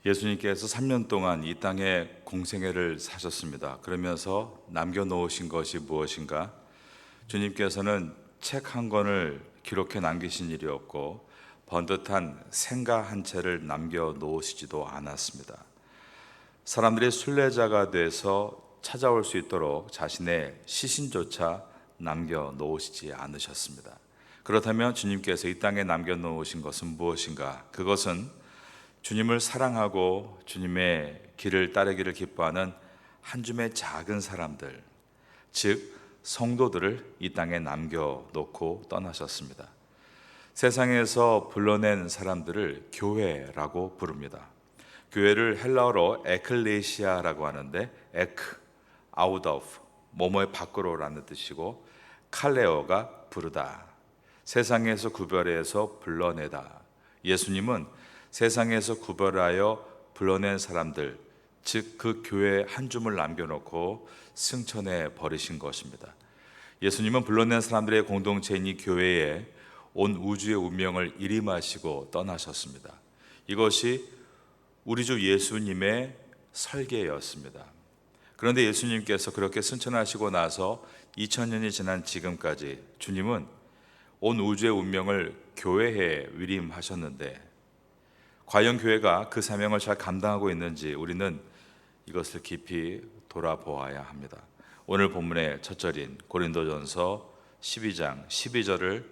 예수님께서 3년 동안 이 땅에 공생애를 사셨습니다. 그러면서 남겨놓으신 것이 무엇인가? 주님께서는 책 한 권을 기록해 남기신 일이 없고 번듯한 생가 한 채를 남겨놓으시지도 않았습니다. 사람들이 순례자가 돼서 찾아올 수 있도록 자신의 시신조차 남겨놓으시지 않으셨습니다. 그렇다면 주님께서 이 땅에 남겨놓으신 것은 무엇인가? 그것은 주님을 사랑하고 주님의 길을 따르기를 기뻐하는 한 줌의 작은 사람들, 즉 성도들을 이 땅에 남겨놓고 떠나셨습니다. 세상에서 불러낸 사람들을 교회라고 부릅니다. 교회를 헬라어로 에클레시아라고 하는데 에크, out of, 뭐뭐의 밖으로라는 뜻이고 칼레오가 부르다, 세상에서 구별해서 불러내다. 예수님은 세상에서 구별하여 불러낸 사람들, 즉 그 교회 한 줌을 남겨놓고 승천해 버리신 것입니다. 예수님은 불러낸 사람들의 공동체인 이 교회에 온 우주의 운명을 일임하시고 떠나셨습니다. 이것이 우리 주 예수님의 설계였습니다. 그런데 예수님께서 그렇게 승천하시고 나서 2000년이 지난 지금까지 주님은 온 우주의 운명을 교회에 위임하셨는데 과연 교회가 그 사명을 잘 감당하고 있는지 우리는 이것을 깊이 돌아보아야 합니다. 오늘 본문의 첫 절인 고린도전서 12장 12절을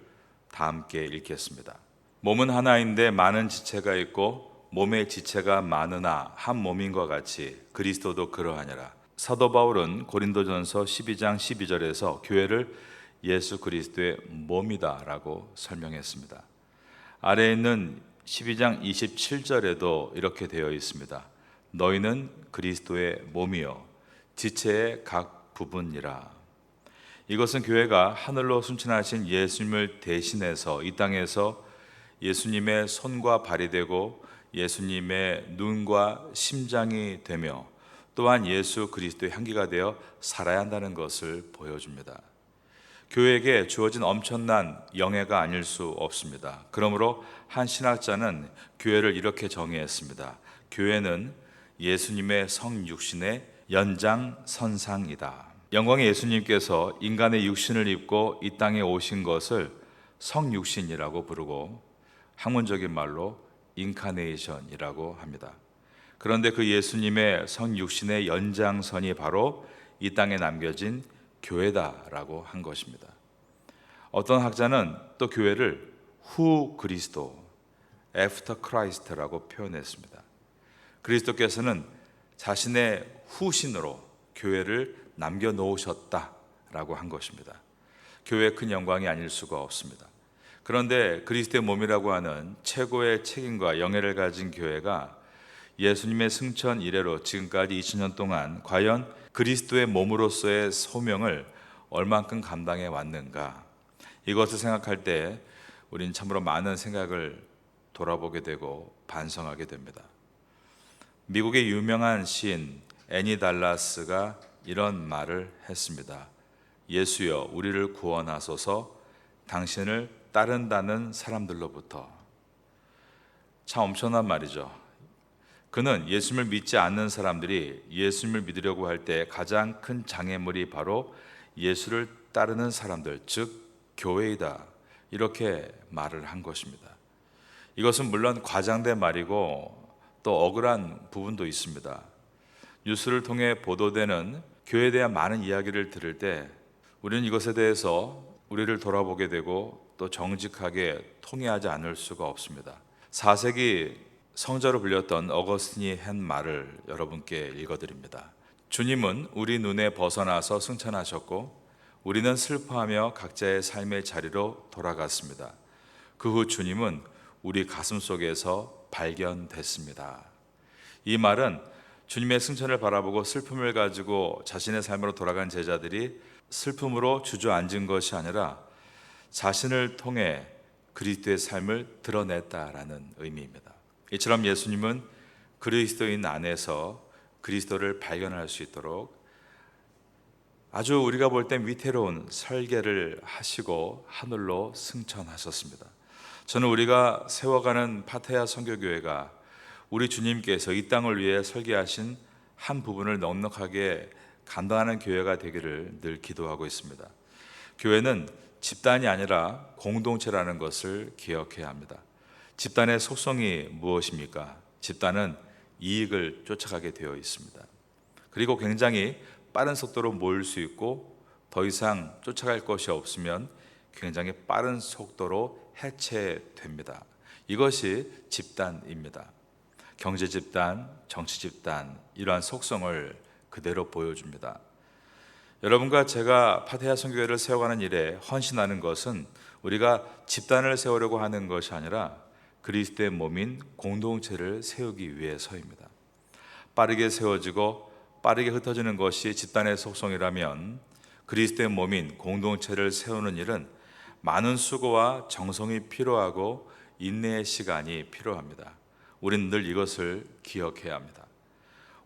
다 함께 읽겠습니다. 몸은 하나인데 많은 지체가 있고 몸의 지체가 많으나 한 몸인과 같이 그리스도도 그러하니라. 사도 바울은 고린도전서 12장 12절에서 교회를 예수 그리스도의 몸이다라고 설명했습니다. 아래에 있는 12장 27절에도 이렇게 되어 있습니다. 너희는 그리스도의 몸이요 지체의 각 부분이라. 이것은 교회가 하늘로 순천하신 예수님을 대신해서 이 땅에서 예수님의 손과 발이 되고 예수님의 눈과 심장이 되며 또한 예수 그리스도의 향기가 되어 살아야 한다는 것을 보여줍니다. 교회에게 주어진 엄청난 영예가 아닐 수 없습니다. 그러므로 한 신학자는 교회를 이렇게 정의했습니다. 교회는 예수님의 성육신의 연장선상이다. 영광의 예수님께서 인간의 육신을 입고 이 땅에 오신 것을 성육신이라고 부르고 학문적인 말로 인카네이션이라고 합니다. 그런데 그 예수님의 성육신의 연장선이 바로 이 땅에 남겨진 교회다라고 한 것입니다. 어떤 학자는 또 교회를 후 그리스도, 애프터 크라이스트라고 표현했습니다. 그리스도께서는 자신의 후신으로 교회를 남겨놓으셨다라고 한 것입니다. 교회의 큰 영광이 아닐 수가 없습니다. 그런데 그리스도의 몸이라고 하는 최고의 책임과 영예를 가진 교회가 예수님의 승천 이래로 지금까지 2000년 동안 과연 그리스도의 몸으로서의 소명을 얼만큼 감당해 왔는가? 이것을 생각할 때 우리는 참으로 많은 생각을 돌아보게 되고 반성하게 됩니다. 미국의 유명한 시인 애니 달라스가 이런 말을 했습니다. 예수여 우리를 구원하소서 당신을 따른다는 사람들로부터. 참 엄청난 말이죠. 그는 예수님을 믿지 않는 사람들이 예수님을 믿으려고 할 때 가장 큰 장애물이 바로 예수를 따르는 사람들, 즉 교회이다, 이렇게 말을 한 것입니다. 이것은 물론 과장된 말이고 또 억울한 부분도 있습니다. 뉴스를 통해 보도되는 교회에 대한 많은 이야기를 들을 때 우리는 이것에 대해서 우리를 돌아보게 되고 또 정직하게 통회하지 않을 수가 없습니다. 4세기 성자로 불렸던 어거스틴이 한 말을 여러분께 읽어드립니다. 주님은 우리 눈에 벗어나서 승천하셨고 우리는 슬퍼하며 각자의 삶의 자리로 돌아갔습니다. 그 후 주님은 우리 가슴 속에서 발견됐습니다. 이 말은 주님의 승천을 바라보고 슬픔을 가지고 자신의 삶으로 돌아간 제자들이 슬픔으로 주저앉은 것이 아니라 자신을 통해 그리스도의 삶을 드러냈다라는 의미입니다. 이처럼 예수님은 그리스도인 안에서 그리스도를 발견할 수 있도록 아주 우리가 볼 땐 위태로운 설계를 하시고 하늘로 승천하셨습니다. 저는 우리가 세워가는 파테야 선교교회가 우리 주님께서 이 땅을 위해 설계하신 한 부분을 넉넉하게 감당하는 교회가 되기를 늘 기도하고 있습니다. 교회는 집단이 아니라 공동체라는 것을 기억해야 합니다. 집단의 속성이 무엇입니까? 집단은 이익을 쫓아가게 되어 있습니다. 그리고 굉장히 빠른 속도로 모일 수 있고 더 이상 쫓아갈 것이 없으면 굉장히 빠른 속도로 해체됩니다. 이것이 집단입니다. 경제 집단, 정치 집단, 이러한 속성을 그대로 보여줍니다. 여러분과 제가 파테아 선교회를 세워가는 일에 헌신하는 것은 우리가 집단을 세우려고 하는 것이 아니라 그리스도의 몸인 공동체를 세우기 위해서입니다. 빠르게 세워지고 빠르게 흩어지는 것이 집단의 속성이라면 그리스도의 몸인 공동체를 세우는 일은 많은 수고와 정성이 필요하고 인내의 시간이 필요합니다. 우리는 늘 이것을 기억해야 합니다.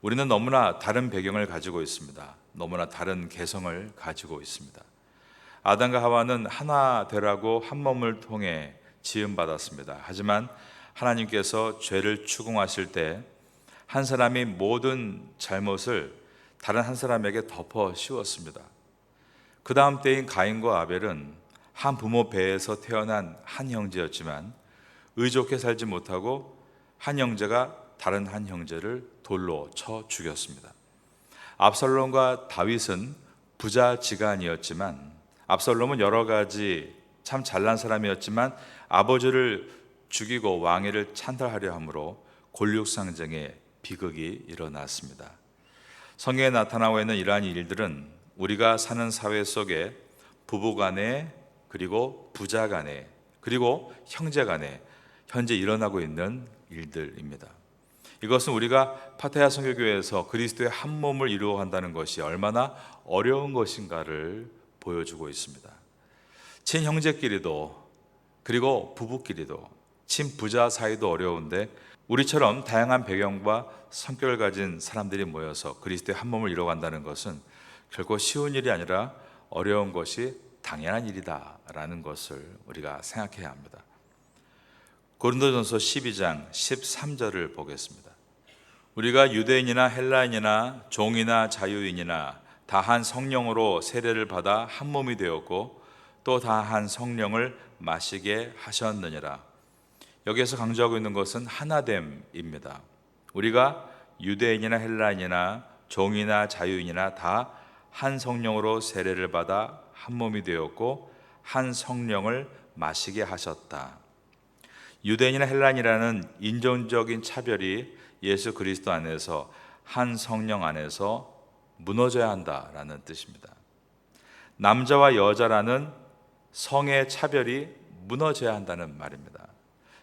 우리는 너무나 다른 배경을 가지고 있습니다. 너무나 다른 개성을 가지고 있습니다. 아담과 하와는 하나 되라고 한 몸을 통해 지음받았습니다. 하지만 하나님께서 죄를 추궁하실 때 한 사람이 모든 잘못을 다른 한 사람에게 덮어 씌웠습니다. 그 다음 때인 가인과 아벨은 한 부모 배에서 태어난 한 형제였지만 의좋게 살지 못하고 한 형제가 다른 한 형제를 돌로 쳐 죽였습니다. 압살롬과 다윗은 부자지간이었지만 압살롬은 여러 가지 참 잘난 사람이었지만 아버지를 죽이고 왕위를 찬탈하려 함으로 골육상쟁의 비극이 일어났습니다. 성경에 나타나고 있는 이러한 일들은 우리가 사는 사회 속에 부부간에 그리고 부자간에 그리고 형제간에 현재 일어나고 있는 일들입니다. 이것은 우리가 파테아 선교교회에서 그리스도의 한 몸을 이루어 간다는 것이 얼마나 어려운 것인가를 보여주고 있습니다. 친형제끼리도 그리고 부부끼리도 친부자 사이도 어려운데 우리처럼 다양한 배경과 성격을 가진 사람들이 모여서 그리스도의 한 몸을 이루어 간다는 것은 결코 쉬운 일이 아니라 어려운 것이 당연한 일이다라는 것을 우리가 생각해야 합니다. 고린도전서 12장 13절을 보겠습니다. 우리가 유대인이나 헬라인이나 종이나 자유인이나 다 한 성령으로 세례를 받아 한 몸이 되었고 또 다 한 성령을 마시게 하셨느니라. 여기에서 강조하고 있는 것은 하나됨입니다. 우리가 유대인이나 헬라인이나 종이나 자유인이나 다 한 성령으로 세례를 받아 한 몸이 되었고 한 성령을 마시게 하셨다. 유대인이나 헬라인이라는 인종적인 차별이 예수 그리스도 안에서 한 성령 안에서 무너져야 한다라는 뜻입니다. 남자와 여자라는 성의 차별이 무너져야 한다는 말입니다.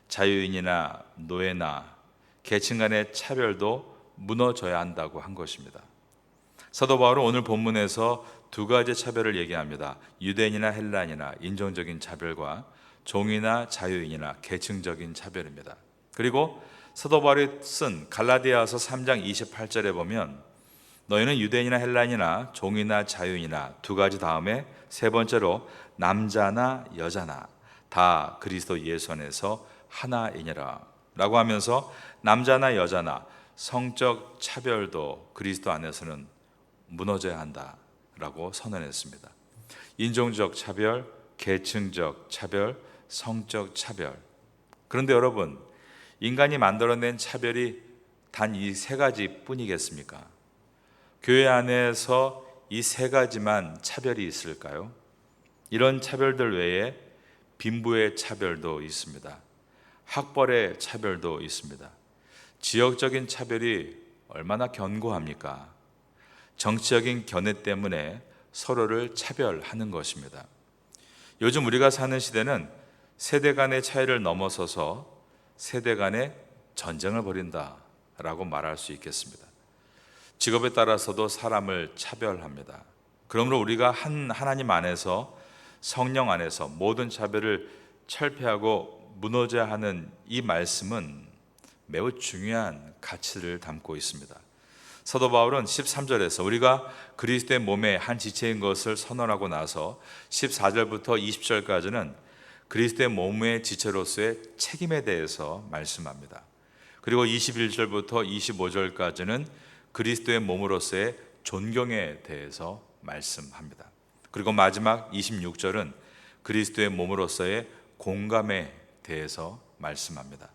자유인이나 노예나 계층 간의 차별도 무너져야 한다고 한 것입니다. 사도 바울은 오늘 본문에서 두 가지 차별을 얘기합니다. 유대인이나 헬라인이나 인종적인 차별과 종이나 자유인이나 계층적인 차별입니다. 그리고 사도 바울이 쓴 갈라디아서 3장 28절에 보면 너희는 유대인이나 헬라인이나 종이나 자유인이나 두 가지 다음에 세 번째로 남자나 여자나 다 그리스도 예수 안에서 하나이니라 라고 하면서 남자나 여자나 성적 차별도 그리스도 안에서는 무너져야 한다라고 선언했습니다. 인종적 차별, 계층적 차별, 성적 차별. 그런데 여러분, 인간이 만들어낸 차별이 단 이 세 가지 뿐이겠습니까? 교회 안에서 이 세 가지만 차별이 있을까요? 이런 차별들 외에 빈부의 차별도 있습니다. 학벌의 차별도 있습니다. 지역적인 차별이 얼마나 견고합니까? 정치적인 견해 때문에 서로를 차별하는 것입니다. 요즘 우리가 사는 시대는 세대 간의 차이를 넘어서서 세대 간의 전쟁을 벌인다라고 말할 수 있겠습니다. 직업에 따라서도 사람을 차별합니다. 그러므로 우리가 하나님 안에서 성령 안에서 모든 차별을 철폐하고 무너져야 하는 이 말씀은 매우 중요한 가치를 담고 있습니다. 사도 바울은 13절에서 우리가 그리스도의 몸의 한 지체인 것을 선언하고 나서 14절부터 20절까지는 그리스도의 몸의 지체로서의 책임에 대해서 말씀합니다. 그리고 21절부터 25절까지는 그리스도의 몸으로서의 존경에 대해서 말씀합니다. 그리고 마지막 26절은 그리스도의 몸으로서의 공감에 대해서 말씀합니다.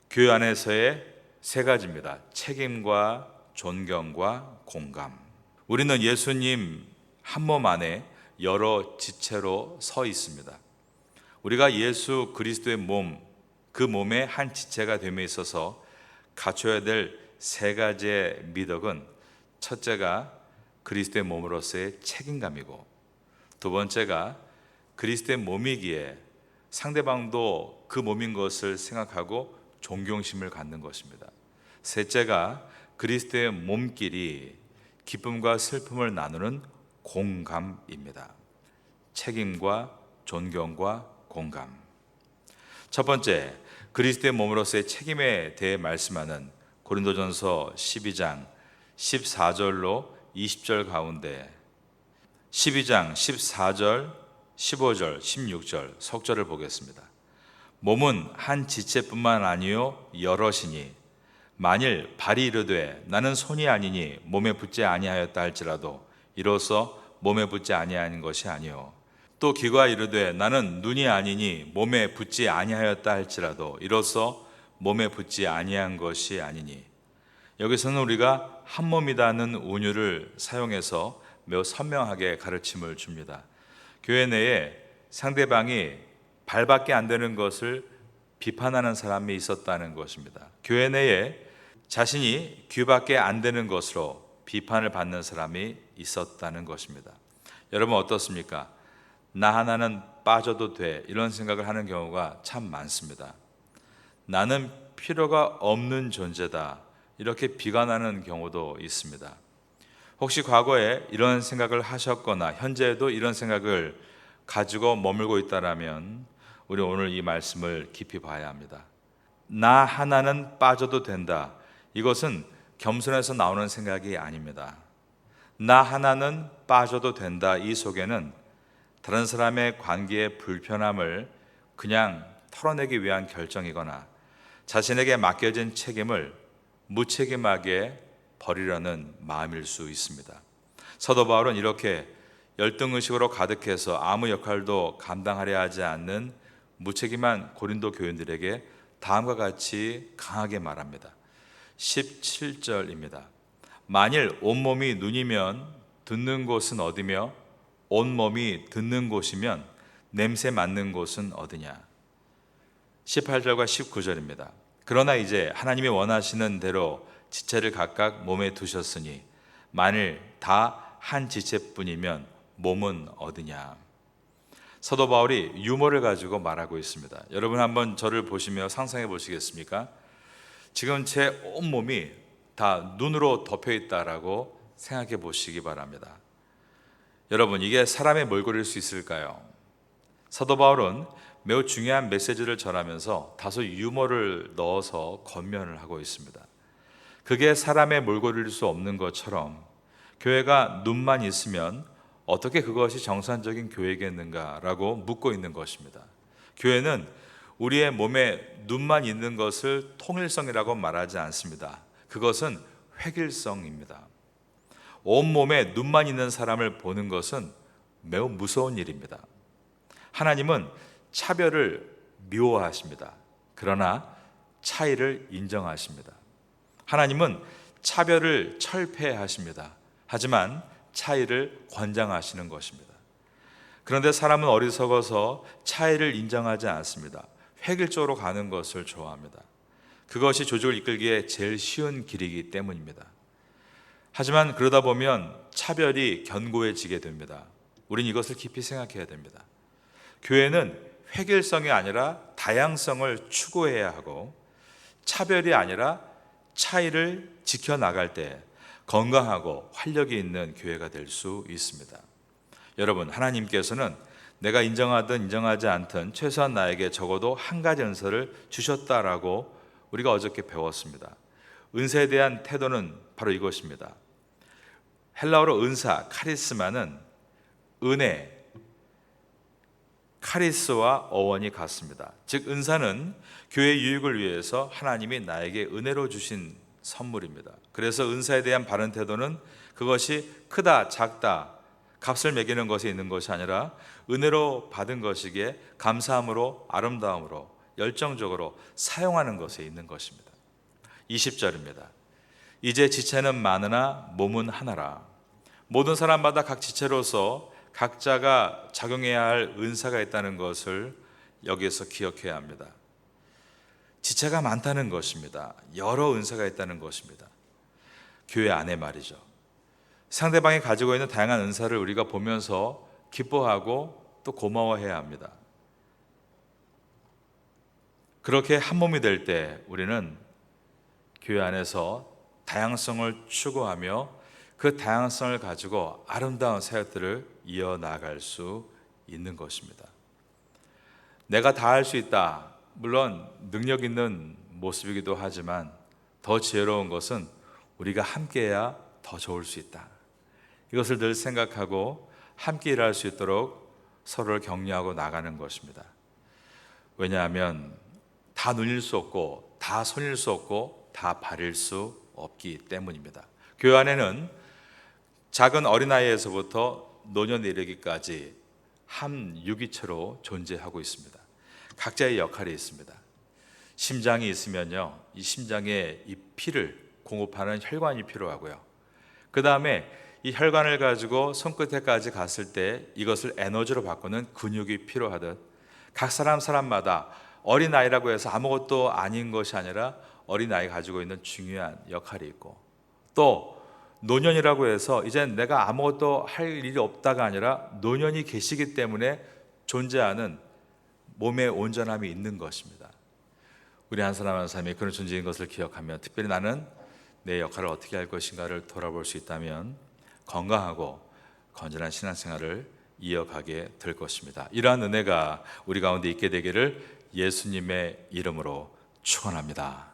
교회 안에서의 세 가지입니다. 책임과 존경과 공감. 우리는 예수님 한 몸 안에 여러 지체로 서 있습니다. 우리가 예수 그리스도의 몸, 그 몸의 한 지체가 됨에 있어서 갖춰야 될 세 가지의 미덕은, 첫째가 그리스도의 몸으로서의 책임감이고, 두 번째가 그리스도의 몸이기에 상대방도 그 몸인 것을 생각하고 존경심을 갖는 것입니다. 셋째가 그리스도의 몸끼리 기쁨과 슬픔을 나누는 공감입니다. 책임과 존경과 공감. 첫 번째, 그리스도의 몸으로서의 책임에 대해 말씀하는 고린도전서 12장 14절로 20절 가운데 12장 14절, 15절, 16절 석절을 보겠습니다. 몸은 한 지체뿐만 아니요 여럿이니 만일 발이 이르되 나는 손이 아니니 몸에 붙지 아니하였다 할지라도 이로써 몸에 붙지 아니하는 것이 아니요, 또 귀가 이르되 나는 눈이 아니니 몸에 붙지 아니하였다 할지라도 이로써 몸에 붙지 아니한 것이 아니니. 여기서는 우리가 한 몸이라는 운율을 사용해서 매우 선명하게 가르침을 줍니다. 교회 내에 상대방이 발밖에 안 되는 것을 비판하는 사람이 있었다는 것입니다. 교회 내에 자신이 귀밖에 안 되는 것으로 비판을 받는 사람이 있었다는 것입니다. 여러분 어떻습니까? 나 하나는 빠져도 돼, 이런 생각을 하는 경우가 참 많습니다. 나는 필요가 없는 존재다, 이렇게 비관하는 경우도 있습니다. 혹시 과거에 이런 생각을 하셨거나 현재에도 이런 생각을 가지고 머물고 있다면 우리 오늘 이 말씀을 깊이 봐야 합니다. 나 하나는 빠져도 된다, 이것은 겸손해서 나오는 생각이 아닙니다. 나 하나는 빠져도 된다, 이 속에는 다른 사람의 관계의 불편함을 그냥 털어내기 위한 결정이거나 자신에게 맡겨진 책임을 무책임하게 버리려는 마음일 수 있습니다. 사도 바울은 이렇게 열등의식으로 가득해서 아무 역할도 감당하려 하지 않는 무책임한 고린도 교인들에게 다음과 같이 강하게 말합니다. 17절입니다. 만일 온몸이 눈이면 듣는 곳은 어디며 온몸이 듣는 곳이면 냄새 맡는 곳은 어디냐. 18절과 19절입니다. 그러나 이제 하나님이 원하시는 대로 지체를 각각 몸에 두셨으니 만일 다 한 지체뿐이면 몸은 어디냐. 사도 바울이 유머를 가지고 말하고 있습니다. 여러분 한번 저를 보시며 상상해 보시겠습니까? 지금 제 온몸이 다 눈으로 덮여 있다라고 생각해 보시기 바랍니다. 여러분, 이게 사람의 몰골일 수 있을까요? 사도 바울은 매우 중요한 메시지를 전하면서 다소 유머를 넣어서 권면을 하고 있습니다. 그게 사람의 몰골일 수 없는 것처럼 교회가 눈만 있으면 어떻게 그것이 정상적인 교회겠는가라고 묻고 있는 것입니다. 교회는 우리의 몸에 눈만 있는 것을 통일성이라고 말하지 않습니다. 그것은 획일성입니다. 온몸에 눈만 있는 사람을 보는 것은 매우 무서운 일입니다. 하나님은 차별을 미워하십니다. 그러나 차이를 인정하십니다. 하나님은 차별을 철폐하십니다. 하지만 차이를 권장하시는 것입니다. 그런데 사람은 어리석어서 차이를 인정하지 않습니다. 획일적으로 가는 것을 좋아합니다. 그것이 조직을 이끌기에 제일 쉬운 길이기 때문입니다. 하지만 그러다 보면 차별이 견고해지게 됩니다. 우린 이것을 깊이 생각해야 됩니다. 교회는 획일성이 아니라 다양성을 추구해야 하고, 차별이 아니라 차이를 지켜나갈 때 건강하고 활력이 있는 교회가 될 수 있습니다. 여러분, 하나님께서는 내가 인정하든 인정하지 않든 최소한 나에게 적어도 한 가지 은사를 주셨다라고 우리가 어저께 배웠습니다. 은사에 대한 태도는 바로 이것입니다. 헬라어로 은사, 카리스마는 은혜, 카리스와 어원이 같습니다. 즉 은사는 교회 유익을 위해서 하나님이 나에게 은혜로 주신 선물입니다. 그래서 은사에 대한 바른 태도는 그것이 크다 작다 값을 매기는 것에 있는 것이 아니라 은혜로 받은 것이기에 감사함으로 아름다움으로 열정적으로 사용하는 것에 있는 것입니다. 20절입니다. 이제 지체는 많으나 몸은 하나라. 모든 사람마다 각 지체로서 각자가 작용해야 할 은사가 있다는 것을 여기에서 기억해야 합니다. 지체가 많다는 것입니다. 여러 은사가 있다는 것입니다. 교회 안에 말이죠. 상대방이 가지고 있는 다양한 은사를 우리가 보면서 기뻐하고 또 고마워해야 합니다. 그렇게 한 몸이 될 때 우리는 교회 안에서 다양성을 추구하며 그 다양성을 가지고 아름다운 사역들을 이어나갈 수 있는 것입니다. 내가 다 할 수 있다. 물론 능력 있는 모습이기도 하지만 더 지혜로운 것은 우리가 함께해야 더 좋을 수 있다. 이것을 늘 생각하고 함께 일할 수 있도록 서로를 격려하고 나가는 것입니다. 왜냐하면 다 눈일 수 없고 다 손일 수 없고 다 발일 수 없기 때문입니다. 교회 안에는 작은 어린아이에서부터 노년에 이르기까지 한 유기체로 존재하고 있습니다. 각자의 역할이 있습니다. 심장이 있으면요, 이 심장에 이 피를 공급하는 혈관이 필요하고요. 그 다음에 이 혈관을 가지고 손끝에까지 갔을 때 이것을 에너지로 바꾸는 근육이 필요하듯 각 사람마다 어린아이라고 해서 아무것도 아닌 것이 아니라 어린아이가 가지고 있는 중요한 역할이 있고, 또 노년이라고 해서 이젠 내가 아무것도 할 일이 없다가 아니라 노년이 계시기 때문에 존재하는 몸의 온전함이 있는 것입니다. 우리 한 사람 한 사람이 그런 존재인 것을 기억하며 특별히 나는 내 역할을 어떻게 할 것인가를 돌아볼 수 있다면 건강하고 건전한 신앙생활을 이어가게 될 것입니다. 이러한 은혜가 우리 가운데 있게 되기를 예수님의 이름으로 축원합니다.